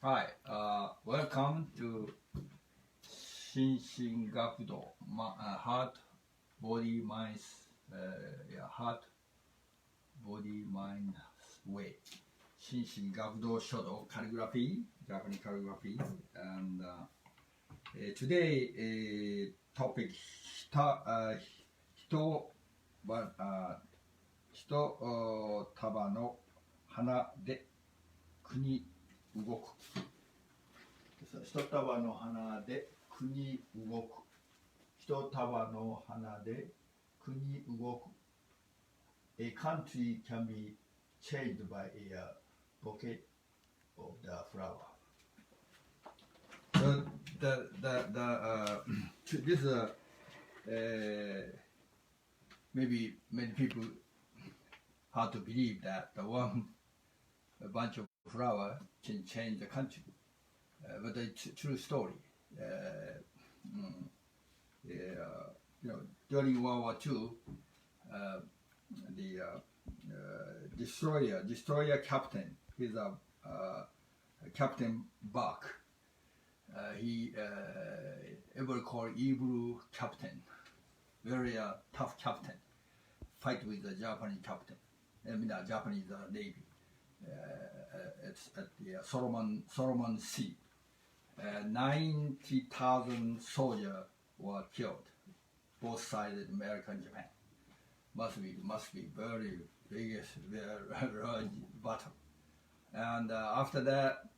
Hi, welcome to Shinshin Gakudo, Heart, Body, Mind, Heart, Body, Mind, Way. Shinshin Gakudo Shodo calligraphy, Japanese calligraphy, and today topic Hitotaba no hana de kuni ugoku. Hitotaba no hana de kuni ugoku. Hitotaba no hana de kuni ugoku. A country can be changed by a bouquet of the flower. So this maybe many people hard to believe that a bunch of flower can change the country, but it's a true story. During World War II, the destroyer captain, he's a Captain Buck. He ever called evil captain, very tough captain, fight with the Japanese captain, Japanese Navy. It's at the Solomon Sea. 90,000 soldiers were killed, both sides, America and Japan. Must be very biggest, very large battle. And after that,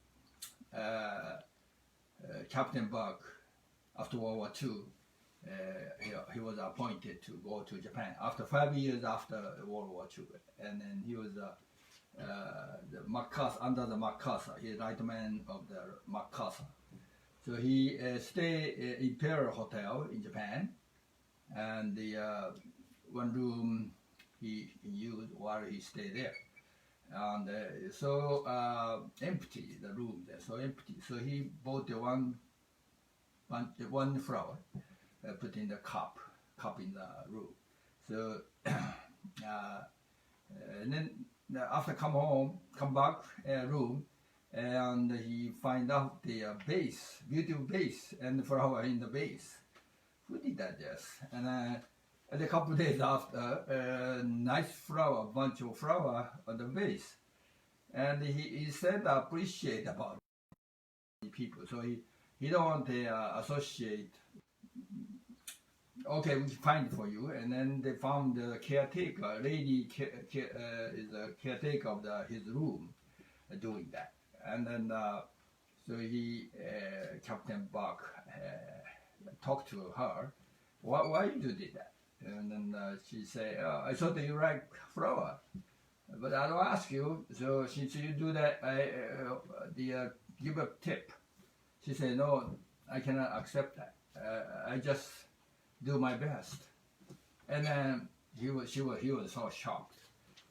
Captain Buck, after World War II, he was appointed to go to Japan after 5 years after World War II, and then he was the MacArthur, under the MacArthur, he's right man of the MacArthur. So he stayed in Imperial Hotel in Japan, and the one room he used while he stayed there, and so empty, the room there, so empty. So he bought the one flower, put in the cup in the room. So and then after come back room, and he find out the vase, beautiful vase, and flower in the vase. Who did that? Yes, and a couple of days after, nice flower, bunch of flower on the vase, and he said appreciate about people. So he don't want to associate. Okay, we find it for you, and then they found the caretaker, lady is a caretaker of his room, doing that, and then so he, Captain Buck, talked to her, why you did that? And then she said, I thought you like flower, but I don't ask you. So since you do that, give a tip. She said, no, I cannot accept that. I just do my best. And then he was so shocked.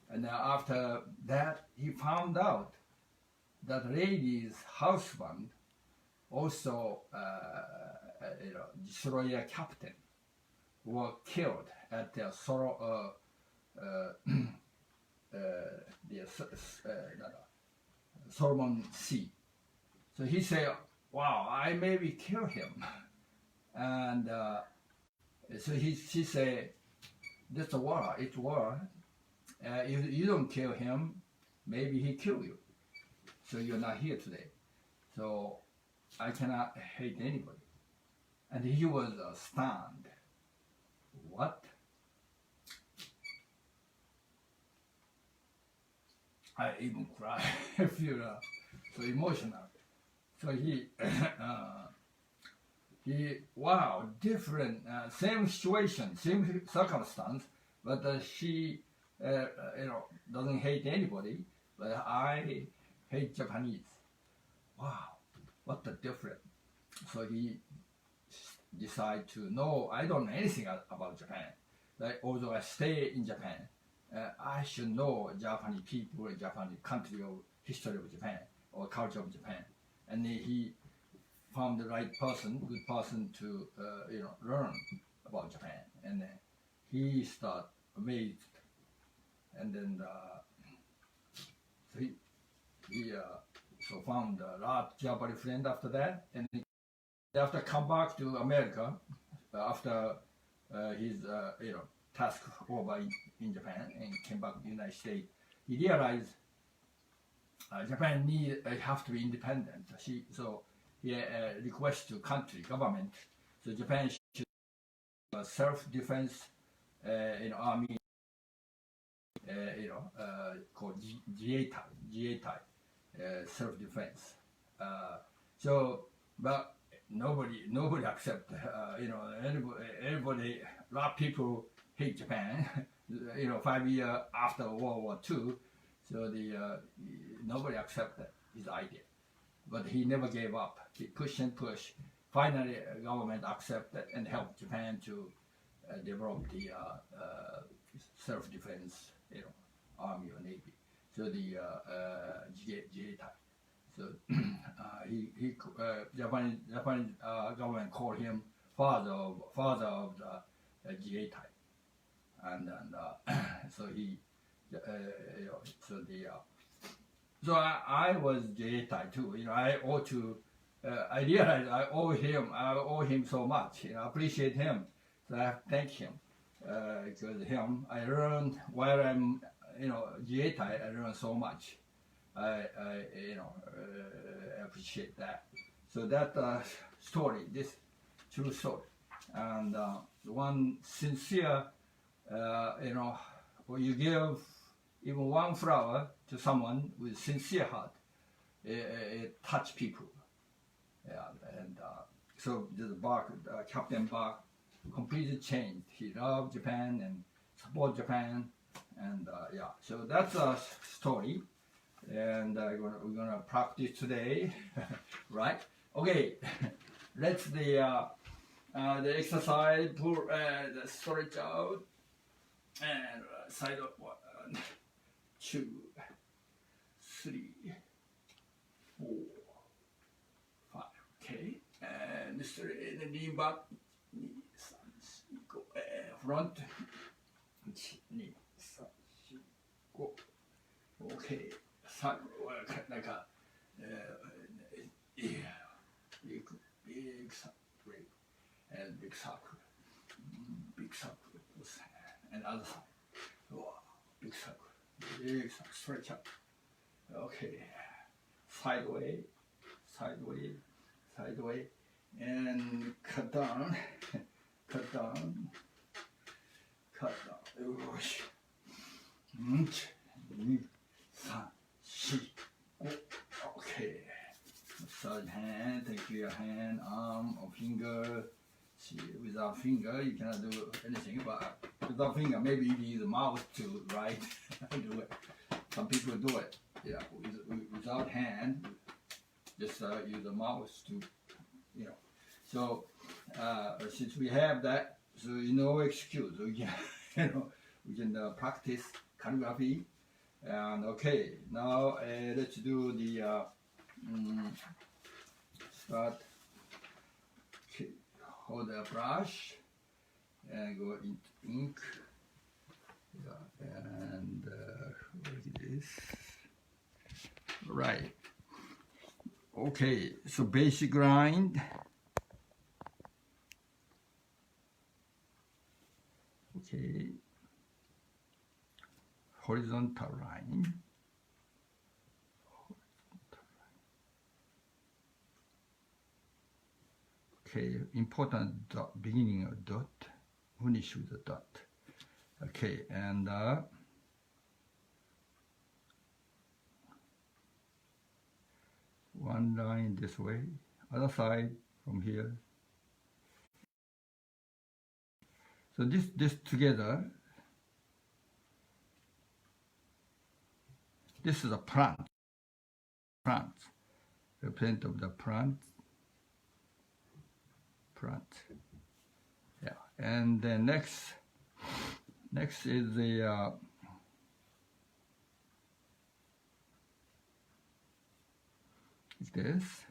And then after that, he found out that lady's husband also, destroyer captain, were killed at the Solomon Sea. So he said, wow, I maybe kill him. And so she said, that's a war, it's war. If you don't kill him, maybe he kill you. So you're not here today. So I cannot hate anybody. And he was stunned. What? I even cry. I feel so emotional. So wow, different, same situation, same circumstance, but she, doesn't hate anybody, but I hate Japanese. Wow, what the difference. So he decided to, no, I don't know anything about Japan. Like, although I stay in Japan, I should know Japanese people, Japanese country, or history of Japan, or culture of Japan. And he found the right person, good person to learn about Japan. And he started amazed. And then so he he so found a lot of Japanese friends after that, and after come back to America, after his task over in Japan and came back to the United States, he realized Japan have to be independent. So he requests to country government, so Japan should self-defense army, called 自衛隊 self-defense. But nobody accept. Everybody, a lot of people hate Japan. 5 years after World War II, so nobody accepted his idea. But he never gave up. He pushed and pushed. Finally, government accepted and helped Japan to develop the self-defense, army or navy. So the 自衛隊. So Japanese government called him father of the 自衛隊. And so he so I was 自衛隊 too. I realized I owe him so much. I appreciate him. So I thank him because him I learned while I'm 自衛隊 I learned so much. I appreciate that. So that story, this true story, and one sincere, when you give even one flower to someone with sincere heart, it touch people. Yeah, and so the Captain Bach completely changed. He loved Japan and support Japan, and so that's a story. And we're gonna practice today, right? Okay, let's the exercise, pull the stretch out, and side up 1, 2, 3, 4, 5. Okay, and straight and lean back. 2, 3, 4, 5. Front. 1, 2, 3, 4, 5. Okay. Like a big circle, and big circle, and other side. Wow, big circle, stretch up. Okay, sideways, and cut down. 1, 2, 3, 4. Okay. Third hand, take your hand, arm, or finger. See, without finger, you cannot do anything. But without finger, maybe you need the mouth to write. Do it. Some people do it. Yeah, without hand, just use the mouse to, So since we have that, so no excuse. We can, we can practice calligraphy. And okay, now let's do the start. Okay, hold the brush and go into ink. Yeah, and like this. Right. Okay, so basic line. Okay. Horizontal line. Okay, important dot, beginning of dot, finish with a dot. Okay, and one line this way, other side from here. So this together. This is a plant. Represent of the plant. Yeah, and then next is the this.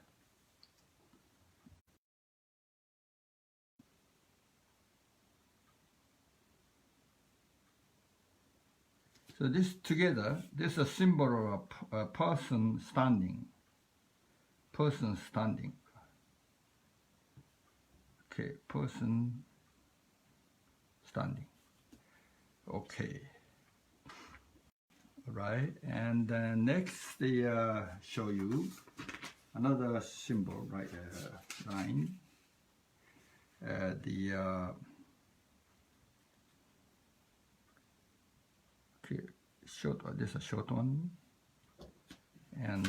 So this together, this is a symbol of a person standing. Person standing. Okay, person standing. Okay. All right, and next they show you another symbol, right? Line. Okay, short. This is a short one, and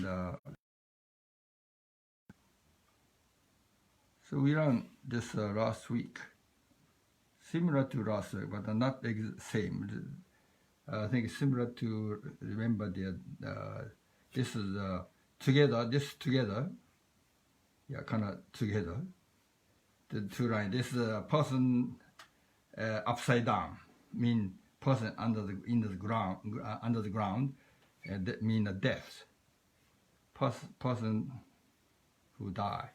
so we learned this last week, similar to last week, but not the same. I think it's similar to, remember this is together, this together, yeah, kind of together. The two lines. This is a person upside down, mean person under the ground, and that mean a death. Person who die.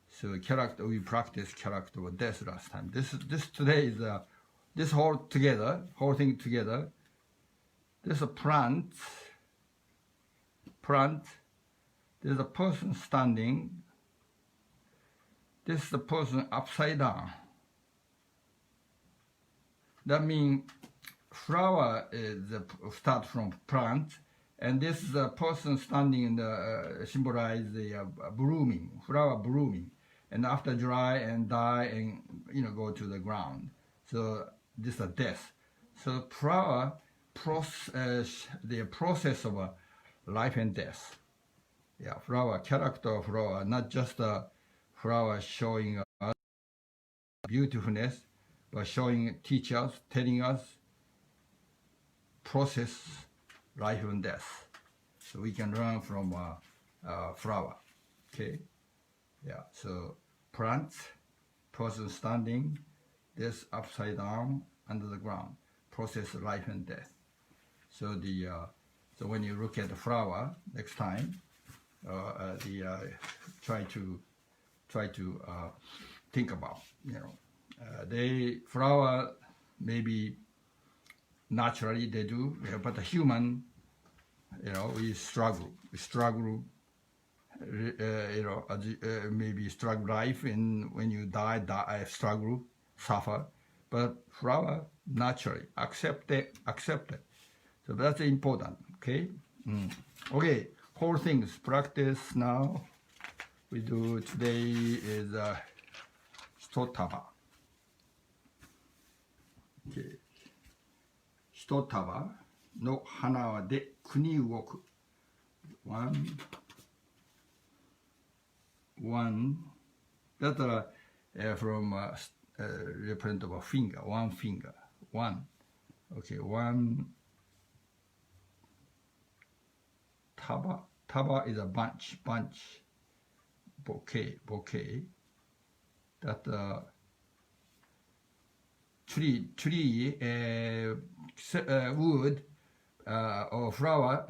So character, we practice character of death last time. This today is this whole thing together. This is a plant. There's a person standing. This is the person upside down. That means flower is start from plant, and this is a person standing in the symbolize the blooming, flower blooming, and after dry and die and go to the ground. So this is a death. So flower the process of life and death. Yeah, flower, character of flower, not just a flower showing us beautifulness, but teach us, telling us process life and death. So we can learn from flower. Okay, yeah. So plant, person standing, this upside down under the ground, process life and death. So so when you look at the flower next time, try to think about flower maybe naturally they do, but the human, we struggle, maybe struggle life, and when you die, struggle, suffer. But flower naturally accept it. So that's important. Okay. Okay. Whole things practice now. We do today is Hitotaba. Okay. Hitotaba no hana de kuni ugoku. One. That's from represent of a finger. One finger. One. Okay. One. Taba is a bunch. Bouquet. That tree, wood or flower,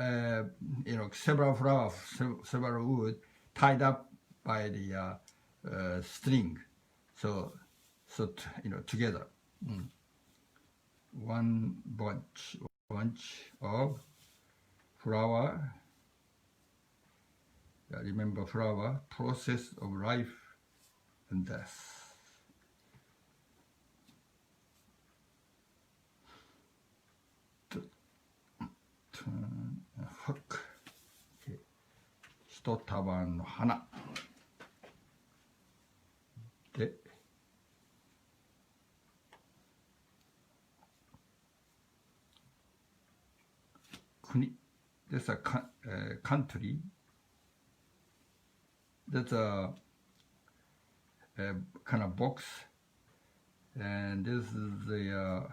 several wood tied up by the string. So together, one bunch of flower. Remember flower, process of life and death. Turn and hook. Okay. Hitotaba no hana. De. Kuni. That's a country. That's a kind of box, and this is the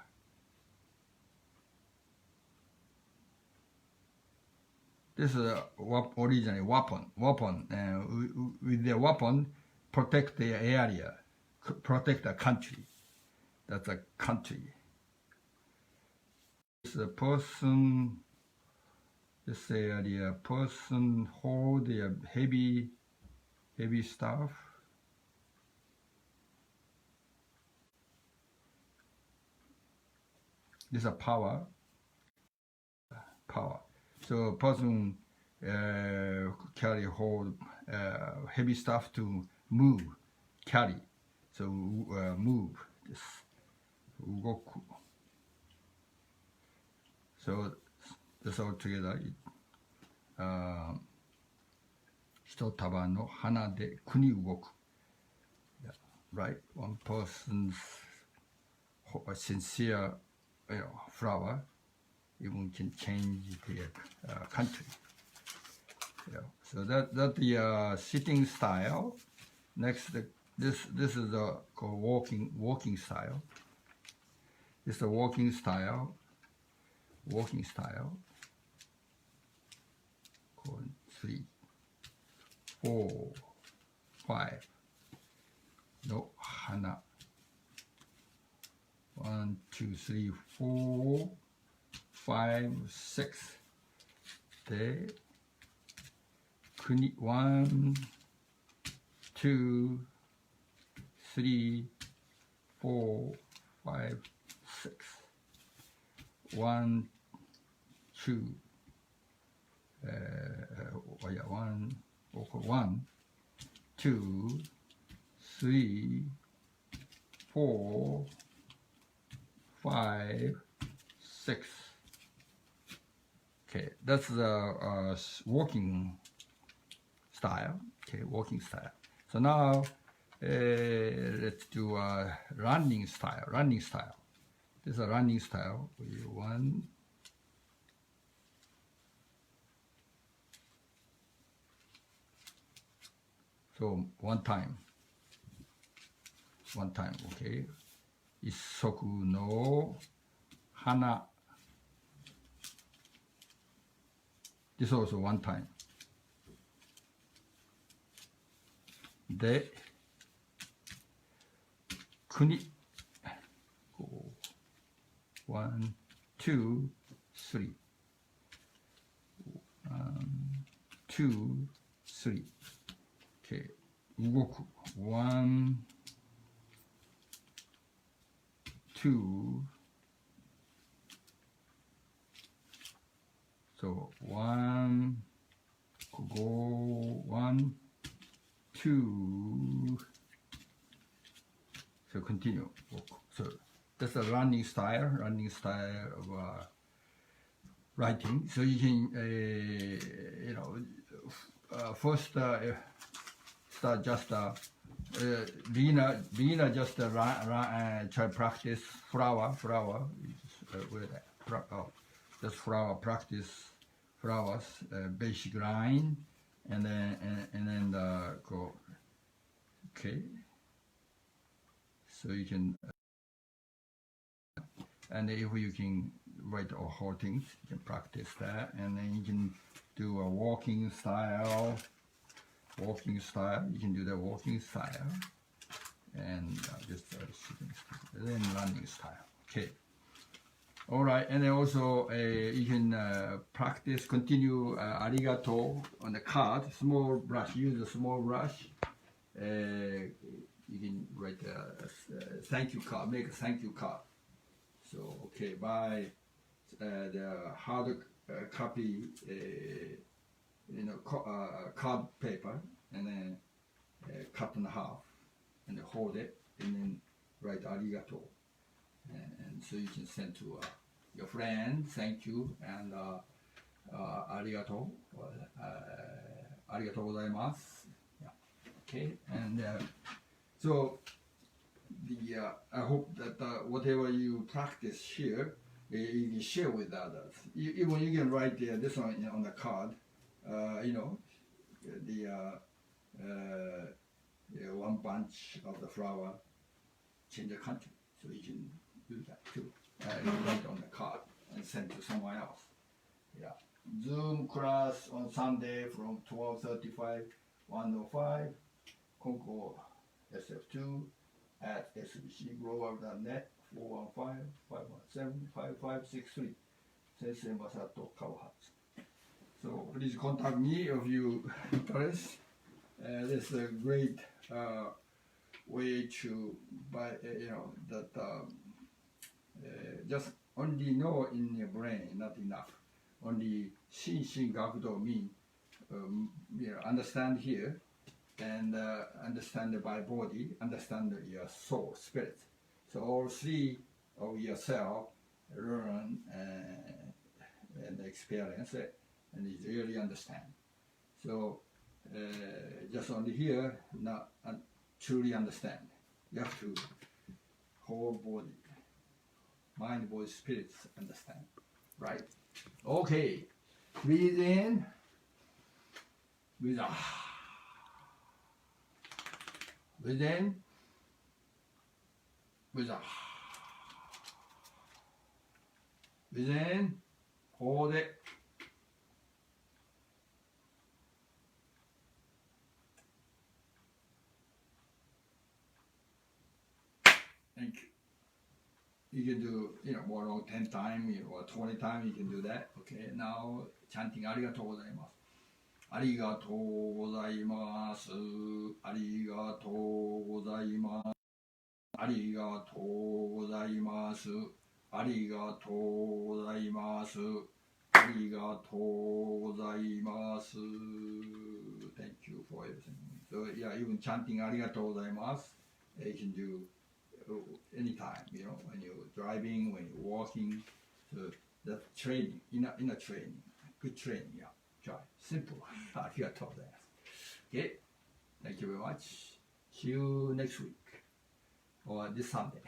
this is originally weapon, and with the weapon protect the area, protect the country. That's a country. This is a person. This area, person hold the heavy stuff. This is a power. power. So person carry hold heavy stuff to move, carry. So move this ugoku. So this all together. Hitotaba no hana de kuni ugoku. Right, one person's sincere flower even can change the country. So that the sitting style. Next, this is the called walking style. This is a walking style. Walking style. Called 3, 4, 5. No hana. 1, 2, 3, 4, 5, 6. De kuni 1, 2, 3, 4, 5, 6. 1, 2. 1, 2, 3, 4, 5, 6. Okay, that's the walking style. Okay, walking style. So now let's do a running style. Running style. This is a running style. 1. So one time, okay. 一束の花. This also one time. で、国. 1, 2, 3. 1, 2, 3. Okay. 動く. 1, 2. So 1, go 1, 2. So continue. So that's a running style of writing. So you can, first start just beginner just try practice flower. Just flower practice flowers, basic line, and then go. Okay. So you can. And if you can write all whole things, you can practice that, and then you can do a walking style. You can do the walking style, and just then running style. Okay. All right, and then also you can practice, continue arigato on the card, small brush. Use a small brush. You can write a thank you card, make a thank you card. So, okay, buy the hard copy, card paper, and then cut in half, and then hold it, and then write arigato. And so you can send to your friend, thank you, and arigato, arigato gozaimasu. Yeah. Okay, and so I hope that whatever you practice here, you can share with others. You can write this one on the card, one bunch of the flower change the country. So you can do that too. Write on the card and send to someone else. Yeah. Zoom class on Sunday from 12:35, 1:05. Concours SF2 at sbcglobal.net 415-517-5563. Sensei Masato Kawahatsu. So please contact me if you interest. This is a great way to buy, just only know in your brain, not enough. only Shinshin Gakudo mean understand here and understand by body, understand your soul, spirit. So all three of yourself learn and experience it and is really understand. So just only here, not truly understand. You have to whole body, mind, body, spirit understand. Right? Okay. Breathe in. Breathe out. Breathe in. Breathe out. Breathe in. Hold it. Thank you. You can do, more than 10 times or 20 times, you can do that. Okay, now chanting ありがとうございます。ありがとうございます。ありがとうございます。ありがとうございます。ありがとうございます。ありがとうございます。Thank you for everything. So yeah, even chanting ありがとうございます。You can do anytime, when you're driving, when you're walking. So that's training, inner training, good training, yeah. Try. Simple. ありがとうございます。Okay, thank you very much. See you next week or this Sunday.